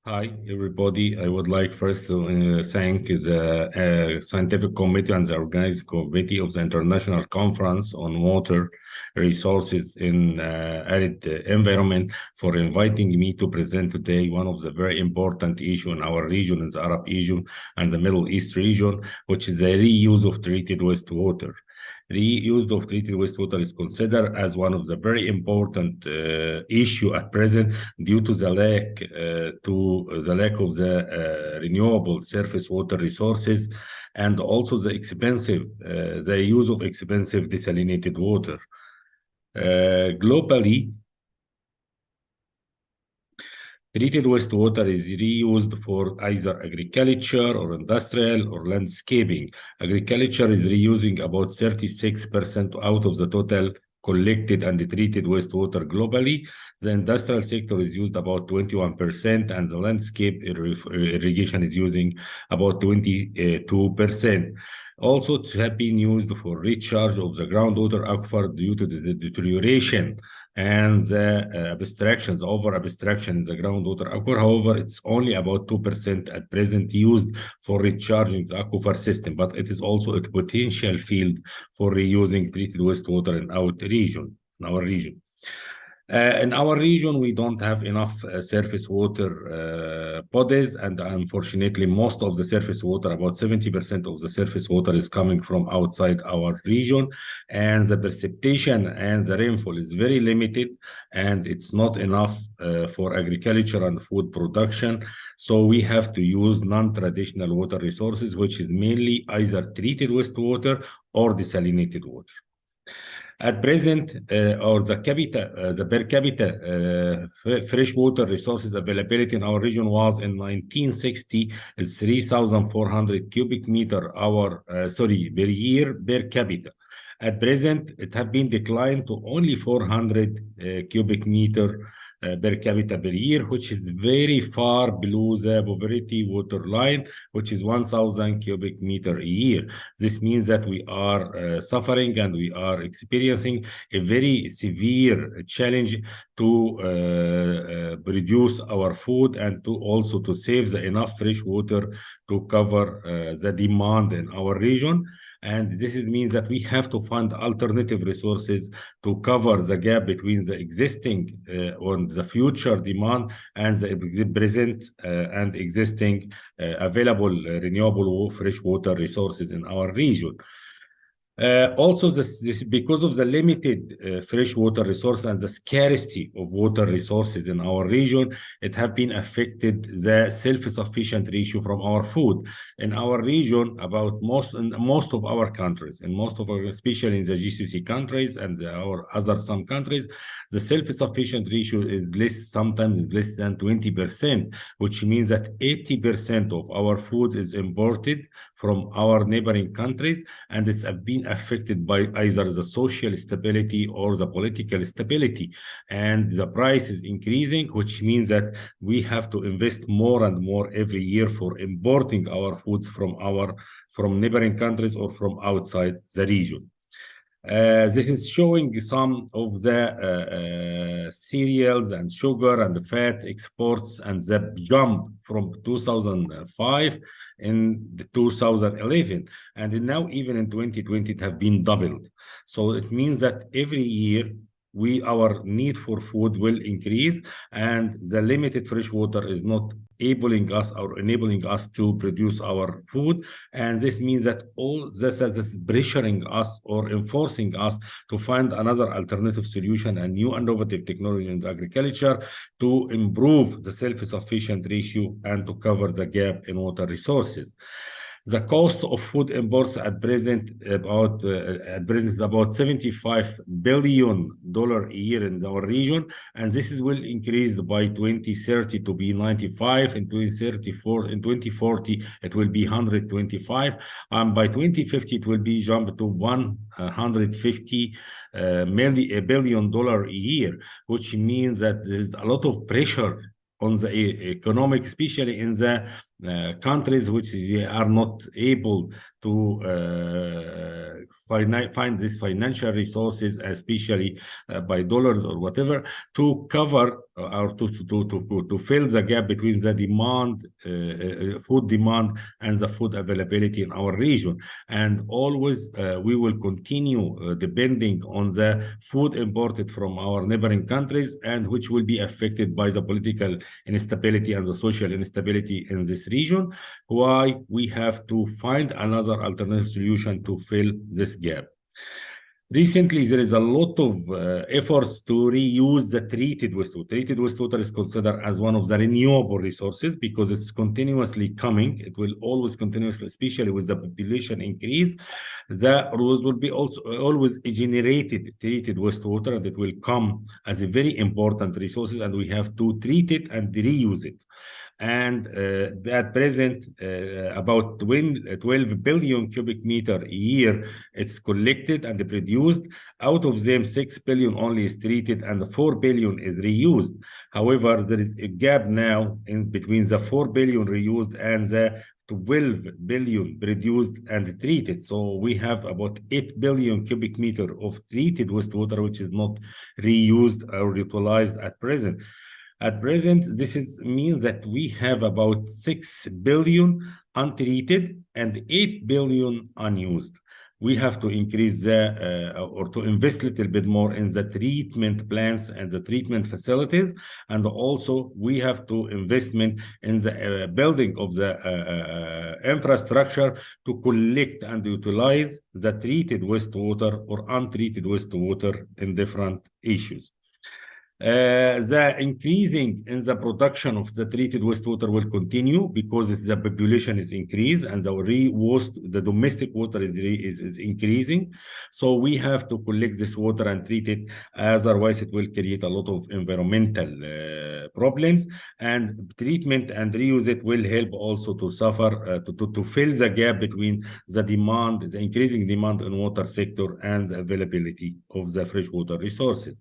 Hi, everybody. I would like first to thank the scientific committee and the organizing committee of the International Conference on Water Resources in Arid Environment for inviting me to present today one of the very important issues in our region, in the Arab region and the Middle East region, which is the reuse of treated wastewater. Reuse of treated wastewater is considered as one of the very important issue at present due to the lack of the renewable surface water resources and also the use of expensive desalinated water. Globally, treated wastewater is reused for either agriculture or industrial or landscaping. Agriculture is reusing about 36% out of the total collected and treated wastewater globally. The industrial sector is used about 21%, and the landscape irrigation is using about 22%. Also, it has been used for recharge of the groundwater aquifer due to the deterioration and the over abstraction in the groundwater aquifer. However, it's only about 2% at present used for recharging the aquifer system, but it is also a potential field for reusing treated wastewater in our region. In our region, we don't have enough surface water bodies, and unfortunately, most of the surface water, about 70% of the surface water is coming from outside our region, and the precipitation and the rainfall is very limited, and it's not enough for agriculture and food production. So we have to use non-traditional water resources, which is mainly either treated wastewater or desalinated water. At present, the per capita freshwater resources availability in our region was in 1960 is 3,400 cubic meter per year per capita. At present, it has been declined to only 400 cubic meter per capita per year, which is very far below the poverty water line, which is 1,000 cubic meter a year. This means that we are suffering and we are experiencing a very severe challenge to produce our food and to also to save enough fresh water to cover the demand in our region. And this means that we have to find alternative resources to cover the gap between the existing and the future demand and the present and existing available renewable freshwater resources in our region. Also, this because of the limited freshwater resource and the scarcity of water resources in our region, it have been affected the self-sufficient ratio from our food. In our region, about most of our countries, and especially in the GCC countries and our some countries, the self-sufficient ratio is sometimes less than 20%, which means that 80% of our food is imported from our neighboring countries, and it's been affected by either the social stability or the political stability, and the price is increasing, which means that we have to invest more and more every year for importing our foods from neighboring countries or from outside the region. This is showing some of the cereals and sugar and fat exports and the jump from 2005 in 2011. And now even in 2020, it has been doubled. So it means that every year, our need for food will increase, and the limited fresh water is not enabling us to produce our food. And this means that all this is pressuring us or enforcing us to find another alternative solution and new innovative technology in agriculture to improve the self-sufficient ratio and to cover the gap in water resources. The cost of food imports at present is about $75 billion a year in our region, and this will increase by 2030 to be 95. In 2040 it will be 125, and by 2050 it will be jumped to $150 billion a year, which means that there is a lot of pressure on the economic, especially in the countries which are not able to find these financial resources, especially by dollars or whatever, to cover or to fill the gap between the demand, food demand, and the food availability in our region. And always we will continue depending on the food imported from our neighboring countries, and which will be affected by the political instability and the social instability in this region. Why we have to find another alternative solution to fill this gap. Recently, there is a lot of efforts to reuse the treated wastewater. Treated wastewater is considered as one of the renewable resources because it's continuously coming. It will always continuously, especially with the population increase. The rules will be also always generated treated wastewater, and it will come as a very important resources, and we have to treat it and reuse it. And at present, about 12 billion cubic meter a year it's collected and produced. Out of them, 6 billion only is treated and 4 billion is reused. However, there is a gap now in between the 4 billion reused and the 12 billion produced and treated. So we have about 8 billion cubic meter of treated wastewater, which is not reused or utilized at present. At present, this means that we have about 6 billion untreated and 8 billion unused. We have to increase or to invest a little bit more in the treatment plants and the treatment facilities. And also we have to investment in the building of the infrastructure to collect and utilize the treated wastewater or untreated wastewater in different issues. The increasing in the production of the treated wastewater will continue because the population is increased and the domestic water is increasing. So we have to collect this water and treat it, otherwise it will create a lot of environmental problems. And treatment and reuse it will help also to suffer, to fill the gap between the demand, the increasing demand in water sector and the availability of the freshwater resources.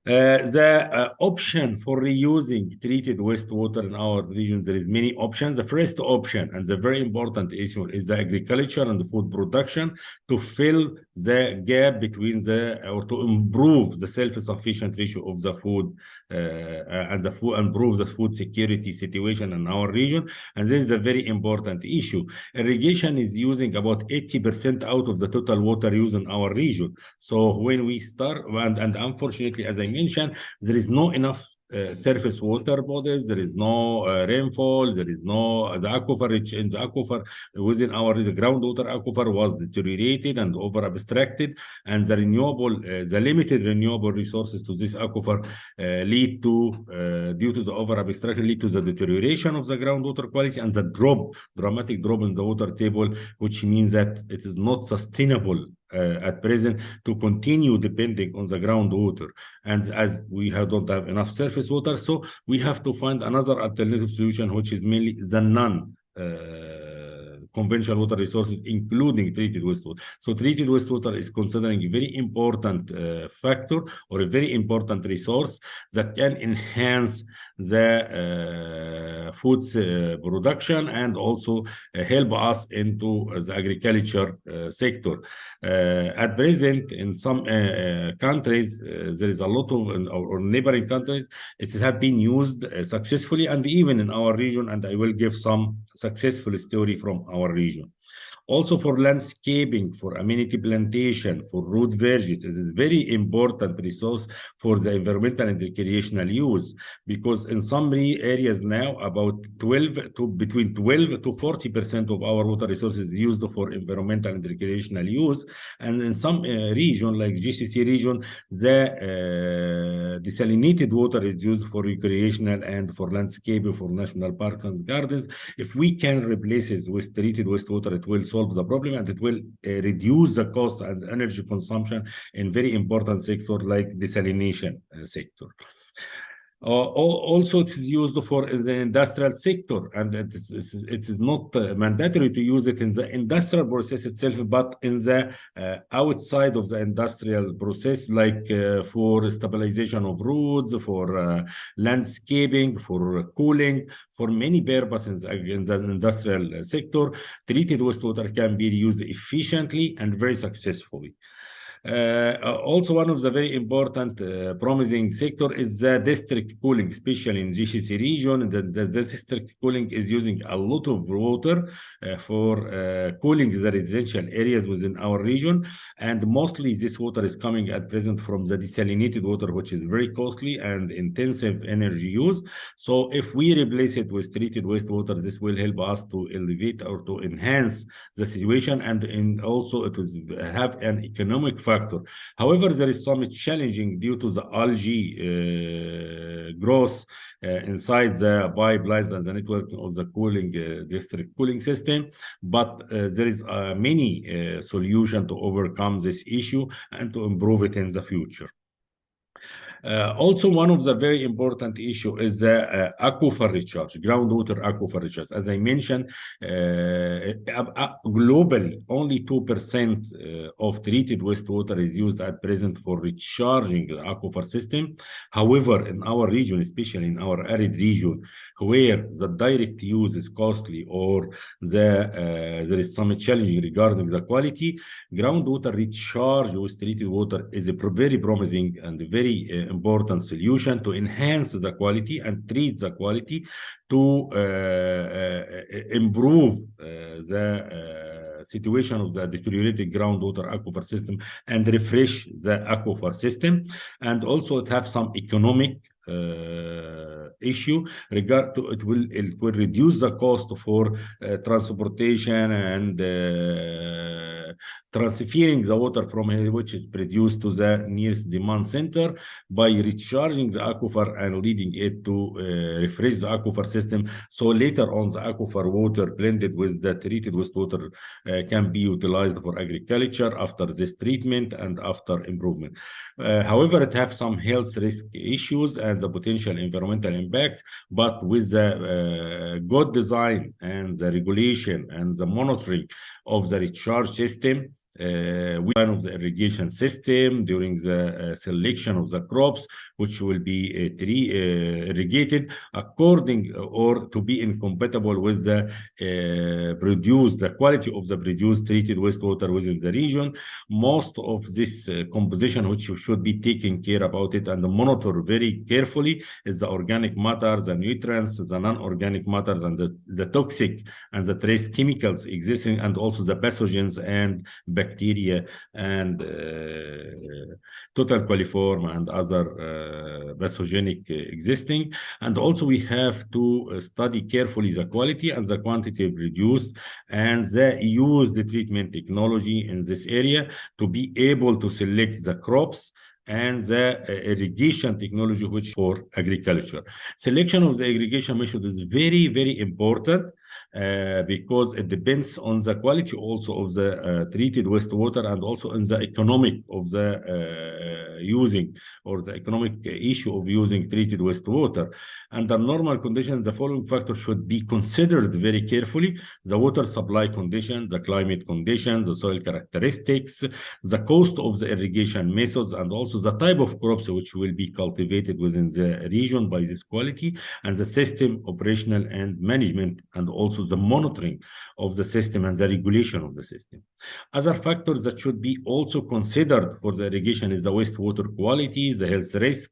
The option for reusing treated wastewater in our region, there is many options. The first option and the very important issue is the agriculture and the food production to fill the gap between or to improve the self-sufficient ratio of the food and improve the food security situation in our region. And this is a very important issue. Irrigation is using about 80% out of the total water use in our region. So when we start, and unfortunately, as I mentioned, there is not enough surface water bodies, there is no rainfall, there is no the aquifer, in the aquifer within the groundwater aquifer was deteriorated and over abstracted, and the limited renewable resources to this aquifer lead to due to the over abstraction lead to the deterioration of the groundwater quality and the dramatic drop in the water table, which means that it is not sustainable at present to continue depending on the groundwater. And as we don't have enough surface water, so we have to find another alternative solution, which is mainly the conventional water resources, including treated wastewater. So treated wastewater is considering a very important factor or a very important resource that can enhance the food production and also help us into the agriculture sector. At present, in some countries, there is a lot of, or neighboring countries, it has been used successfully, and even in our region, and I will give some successful story from our region. Also for landscaping, for amenity plantation, for root verges, is a very important resource for the environmental and recreational use, because in some areas now, about between 12 to 40% of our water resources is used for environmental and recreational use. And in some region, like GCC region, the desalinated water is used for recreational and for landscaping, for national parks and gardens. If we can replace it with treated wastewater, it will solve the problem, and it will reduce the cost and energy consumption in very important sector like desalination sector. Also, it is used for the industrial sector, and it is not mandatory to use it in the industrial process itself, but in the outside of the industrial process, like for stabilization of roads, for landscaping, for cooling, for many purposes in the industrial sector. Treated wastewater can be used efficiently and very successfully. Also, one of the very important promising sector is the district cooling, especially in GCC region. The district cooling is using a lot of water for cooling the residential areas within our region. And mostly this water is coming at present from the desalinated water, which is very costly and intensive energy use. So if we replace it with treated wastewater, this will help us to elevate or to enhance the situation, and also it will have an economic factor. However, there is some challenging due to the algae growth inside the pipelines and the network of the cooling district cooling system. But there is many solution to overcome this issue and to improve it in the future. Also, one of the very important issue is the aquifer recharge, groundwater aquifer recharge. As I mentioned, globally, only 2% of treated wastewater is used at present for recharging the aquifer system. However, in our region, especially in our arid region, where the direct use is costly or there is some challenge regarding the quality, groundwater recharge with treated water is a very promising and very important solution to enhance the quality and treat the quality to improve the situation of the deteriorated groundwater aquifer system and refresh the aquifer system. And also it have some economic issue regard to it will reduce the cost for transportation and transferring the water from here, which is produced to the nearest demand center, by recharging the aquifer and leading it to refresh the aquifer system. So later on, the aquifer water blended with the treated wastewater can be utilized for agriculture after this treatment and after improvement. However, it has some health risk issues and the potential environmental impact, but with the good design and the regulation and the monitoring of the recharge system, we plan of the irrigation system during the selection of the crops, which will be irrigated according or to be incompatible with the the quality of the produced treated wastewater within the region. Most of this composition, which should be taken care about it and monitor very carefully, is the organic matter, the nutrients, the non-organic matters, and the toxic and the trace chemicals existing, and also the pathogens and bacteria and total coliform and other pathogenic existing. And also we have to study carefully the quality and the quantity produced and the used treatment technology in this area to be able to select the crops and the irrigation technology which for agriculture. Selection of the irrigation method is very, very important because it depends on the quality also of the treated wastewater and also on the economic of the using or the economic issue of using treated wastewater. Under normal conditions, the following factors should be considered very carefully: the water supply conditions, the climate conditions, the soil characteristics, the cost of the irrigation methods, and also the type of crops which will be cultivated within the region by this quality, and the system operational and management, and also the monitoring of the system and the regulation of the system. Other factors that should be also considered for the irrigation is the wastewater quality, the health risk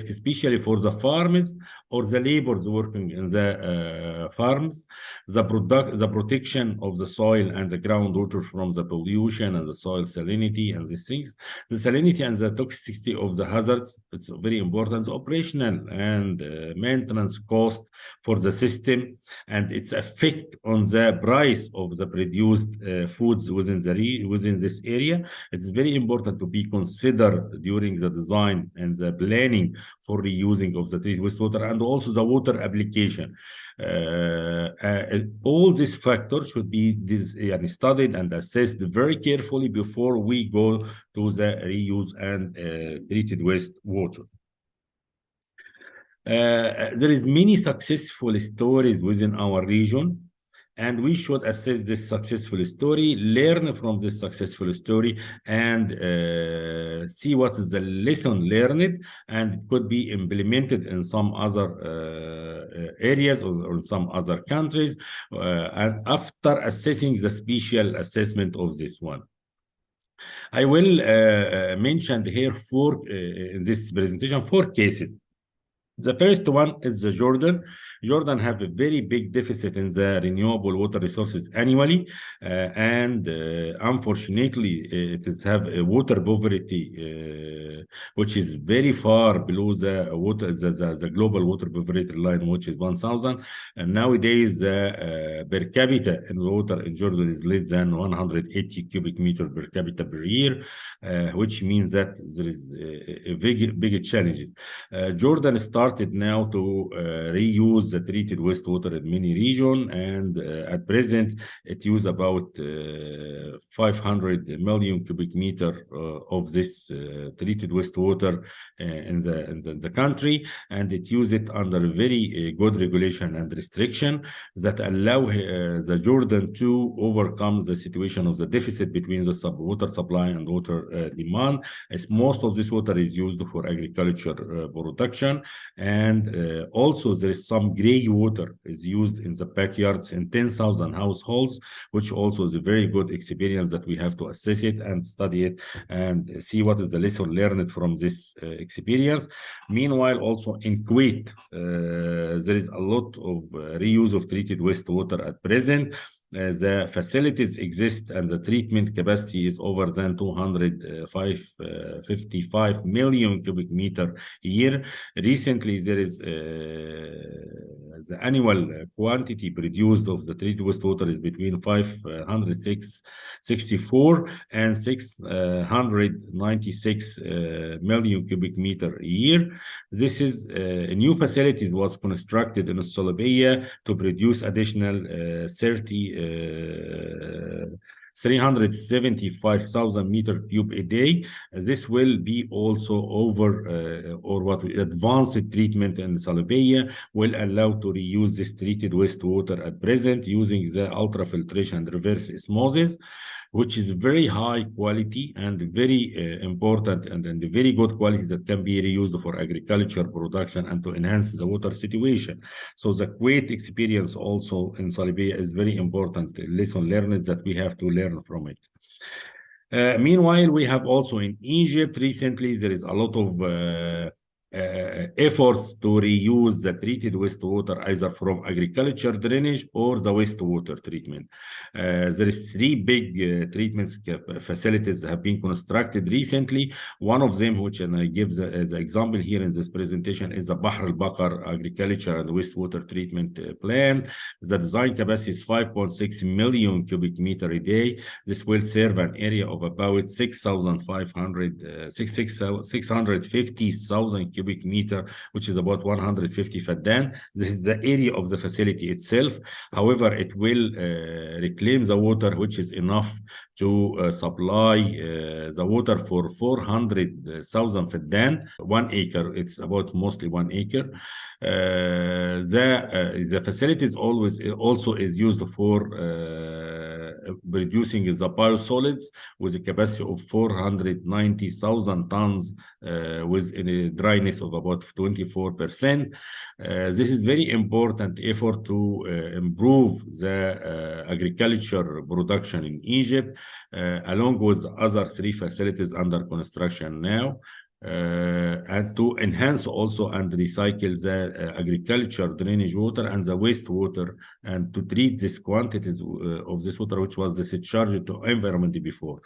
especially for the farmers or the laborers working in the farms, the protection of the soil and the groundwater from the pollution and the soil salinity and these things, the salinity and the toxicity of the hazards. It's very important. The operational and maintenance cost for the system and its effect on the price of the produced foods within this area. It's very important to be considered during the design and the planning for reusing of the treated wastewater and also the water application. All these factors should be studied and assessed very carefully before we go to the reuse and treated wastewater. There is many successful stories within our region, and we should assess this successful story, learn from this successful story, and see what is the lesson learned, and it could be implemented in some other areas or in some other countries, and after assessing the special assessment of this one. I will mention here in this presentation 4 cases. The first one is the Jordan. Jordan have a very big deficit in the renewable water resources annually, and unfortunately, it is have a water poverty, which is very far below the global water poverty line, which is 1,000. And nowadays, per capita in water in Jordan is less than 180 cubic meter per capita per year, which means that there is a big challenge. Jordan started now to reuse the treated wastewater in many regions, and at present it uses about 500 million cubic meter of this treated wastewater in the country, and it uses it under very good regulation and restriction that allow the Jordan to overcome the situation of the deficit between the water supply and water demand, as most of this water is used for agriculture production. And also there is some gray water is used in the backyards in 10,000 households, which also is a very good experience that we have to assess it and study it and see what is the lesson learned from this experience. Meanwhile, also in Kuwait, there is a lot of reuse of treated wastewater at present. The facilities exist and the treatment capacity is over than 255 million cubic meter a year. Recently, there is the annual quantity produced of the treated wastewater is between 564 and 696 million cubic meter a year. This is a new facility was constructed in Solobia to produce additional 375,000 meter cube a day. This will be also over advanced treatment in Solobia will allow to reuse this treated wastewater at present using the ultrafiltration and reverse osmosis, which is very high quality and very important and very good quality that can be reused for agriculture production and to enhance the water situation. So the Kuwait experience also in Solibia is very important lesson learned that we have to learn from it. Meanwhile, we have also in Egypt recently, there is a lot of efforts to reuse the treated wastewater either from agriculture drainage or the wastewater treatment. There is 3 big treatment facilities have been constructed recently. One of them, which and I give the example here in this presentation, is the Bahr al-Bakar agriculture and wastewater treatment plant. The design capacity is 5.6 million cubic meter a day. This will serve an area of about 650,000 cubic meter, which is about 150 faddan. This is the area of the facility itself. However, it will reclaim the water, which is enough to supply the water for 400,000 faddan, 1 acre. It's about mostly 1 acre. The facility is also is used for producing the biosolids with a capacity of 490,000 tons with a dryness of about 24%. This is very important effort to improve the agriculture production in Egypt, along with other 3 facilities under construction now. And to enhance also and recycle the agriculture drainage water and the wastewater, and to treat these quantities of this water which was discharged to environment before.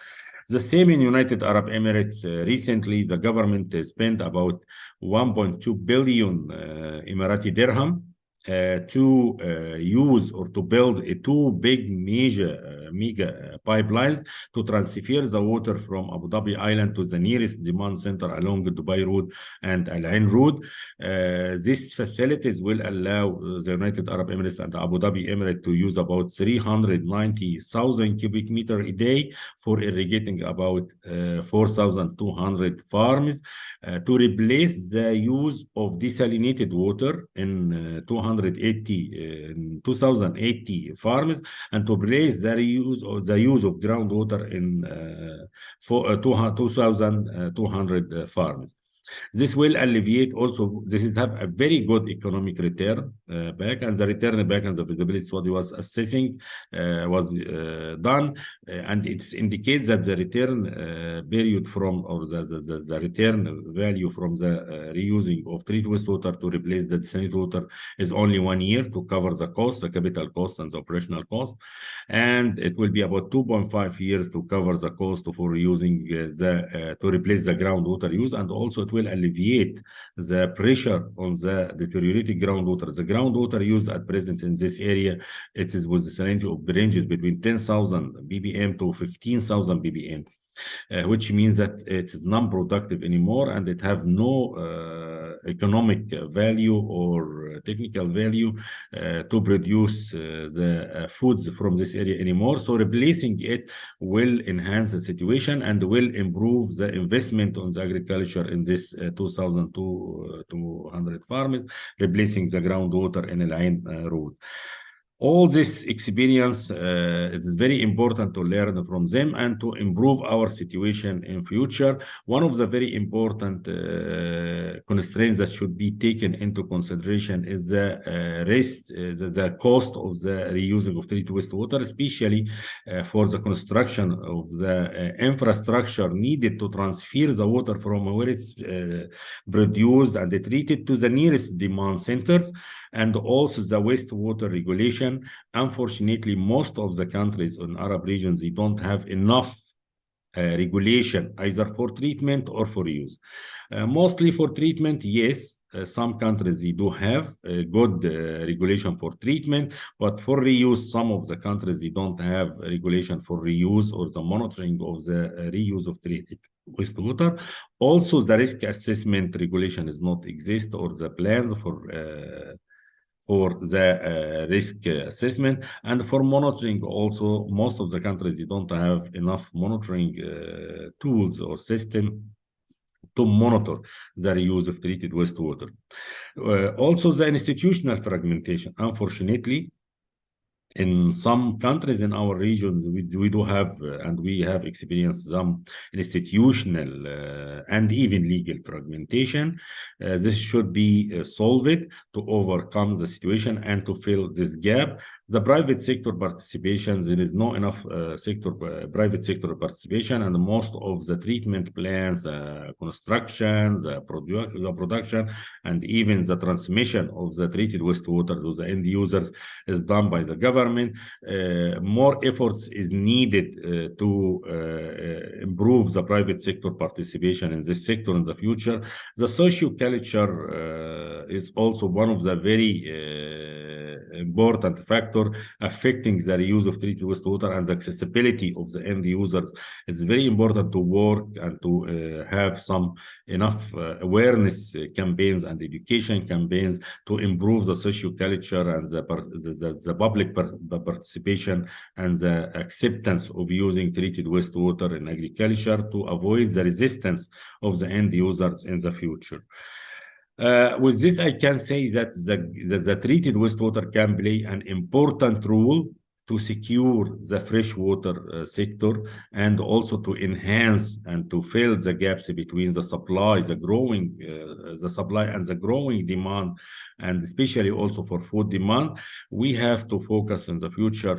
The same in United Arab Emirates. Recently, the government spent about 1.2 billion Emirati dirham to use or to build 2 big major mega pipelines to transfer the water from Abu Dhabi Island to the nearest demand center along the Dubai Road and Al Ain Road. These facilities will allow the United Arab Emirates and Abu Dhabi Emirate to use about 390,000 cubic meter a day for irrigating about 4,200 farms, to replace the use of desalinated water in 2080 farms, and to replace the use of groundwater in 2,200 farms. This will alleviate also, this will have a very good economic return back, and the return back and the visibility what he was assessing was done, and it indicates that the return period from, or the return value from the reusing of treated wastewater to replace the desalinated water is only 1 year to cover the cost, the capital cost and the operational cost, and it will be about 2.5 years to cover the cost for reusing to replace the groundwater use, and also it will alleviate the pressure on the deteriorating groundwater. The groundwater used at present in this area, it is with the salinity of ranges between 10,000 ppm to 15,000 ppm. Which means that it is non-productive anymore, and it have no economic value or technical value to produce the foods from this area anymore. So replacing it will enhance the situation and will improve the investment on the agriculture in this 2,200 farms, replacing the groundwater in Al Ain Road. All this experience, it is very important to learn from them and to improve our situation in future. One of the very important constraints that should be taken into consideration is the the cost of the reusing of treated wastewater, especially for the construction of the infrastructure needed to transfer the water from where it's produced and treated to the nearest demand centers, and also the wastewater regulation. Unfortunately, most of the countries in Arab regions, they don't have enough regulation either for treatment or for use. Mostly for treatment, yes. Some countries, they do have good regulation for treatment, but for reuse, some of the countries, they don't have regulation for reuse or the monitoring of the reuse of treated wastewater. Also, the risk assessment regulation does not exist, or the plans for the risk assessment. And for monitoring also, most of the countries, they don't have enough monitoring tools or system to monitor the reuse of treated wastewater. Also, the institutional fragmentation. Unfortunately, in some countries in our region, we do have, and we have experienced some institutional and even legal fragmentation. This should be solved to overcome the situation and to fill this gap. The private sector participation, there is no enough private sector participation, and most of the treatment plants, construction, the production, and even the transmission of the treated wastewater to the end users is done by the government. More efforts is needed to improve the private sector participation in this sector in the future. The socio-culture is also one of the very important factor affecting the reuse of treated wastewater and the accessibility of the end users. It's very important to work and to have some enough awareness campaigns and education campaigns to improve the socio-culture and the public participation and the acceptance of using treated wastewater in agriculture to avoid the resistance of the end users in the future. With this, I can say that the treated wastewater can play an important role to secure the freshwater sector, and also to enhance and to fill the gaps between the supply, the supply and the growing demand, and especially also for food demand. We have to focus in the future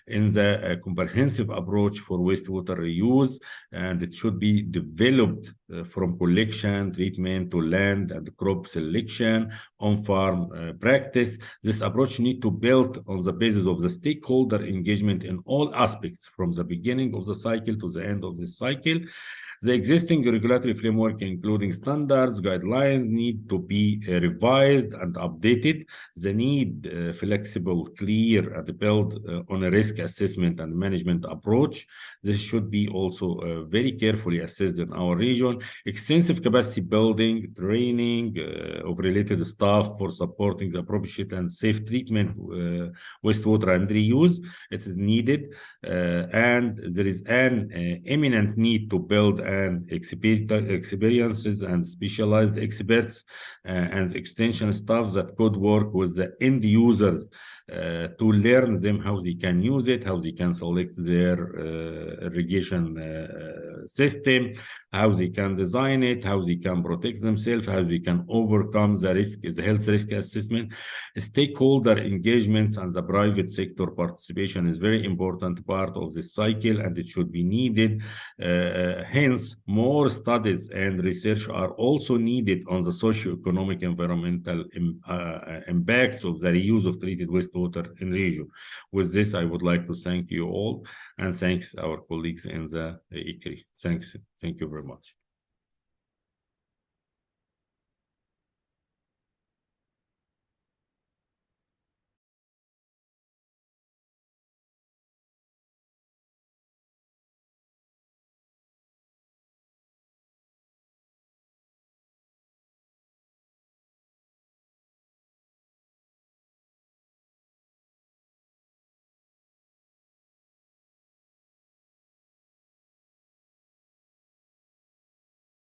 in the comprehensive approach for wastewater reuse, and it should be developed from collection, treatment to land and crop selection, on-farm practice. This approach needs to build on the basis of the stakeholder engagement in all aspects, from the beginning of the cycle to the end of the cycle. The existing regulatory framework, including standards, guidelines, need to be revised and updated. The need flexible, clear, and built on a risk assessment and management approach. This should be also very carefully assessed in our region. Extensive capacity building, training of related staff for supporting the appropriate and safe treatment, wastewater and reuse. It is needed, and there is an imminent need to build an experiences and specialized experts and extension staff that could work with the end users to learn them how they can use it, how they can select their irrigation system, how they can design it, how they can protect themselves, how they can overcome the risk, the health risk assessment. Stakeholder engagements and the private sector participation is very important part of this cycle, and it should be needed. Hence, more studies and research are also needed on the socio-economic environmental impacts of the reuse of treated wastewater in region. With this, I would like to thank you all, and thanks our colleagues in the ICRI. Thank you very much.